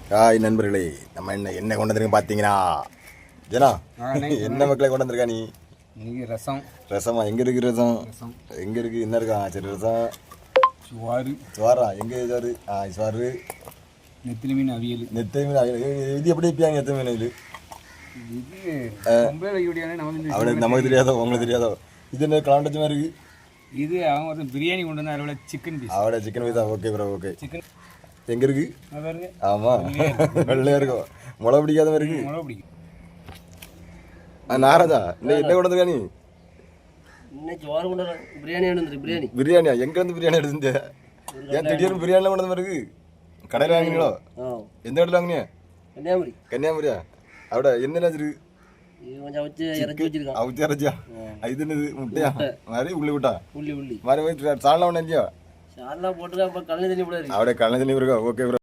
Hi நண்பர்களே, நம்ம என்ன கொண்டு வந்திருக்கோம் பார்த்தீங்கன்னா ஜனா என்ன மக்களை கொண்டு வந்திருக்கா நீ? இன்னைக்கு ரசம். ரசமா? எங்கே இருக்கு ரசம்? எங்கே இருக்கு? என்ன இருக்கா? சரி, ரசம் சுவாரா? எங்கே சுவாரு? சுவாரு. நெத்திலி மீன் அவியல். நெத்திலி மீன் அவியல் இது எப்படி வைப்பாங்க? நெத்திலி மீன் இது அவனுக்கு நமக்கு தெரியாதோ, உங்களுக்கு தெரியாதோ? இது என்ன கலாண்டச்சு மாதிரி இருக்கு? இது அவன் வந்து பிரியாணி கொண்டு வந்து அவளோட சிக்கன் பீஸ். அவட chicken pizza? Okay bro, okay. Chicken எங்கே இருக்கு? பாருங்க. ஆமாம், வெள்ளையாக இருக்கும். முளை பிடிக்காத மாதிரி இருக்கு. முளை பிடிக்கும். நாராஜா, என்ன கொண்டு வந்திருக்கா நீ? பிரியாணியா? எங்க இருந்து பிரியாணி எடுத்து? ஏன் திடீர்னு பிரியாணிலாம் கொண்டு வந்து இருக்கு? கடையில் வாங்கினீங்களோ? எந்த இடத்துல வாங்கினியா? கன்னியாகுமரியா? அவட என்ன இருக்கு? அவுச்சி இறச்சியா? இது என்னது? முட்டையா மாதிரி? உள்ளி விட்டா மாதிரி சாலாம் ஒன்று இல்லையா? அவட கலந்து தண்ணி இருக்கா? Okay bro.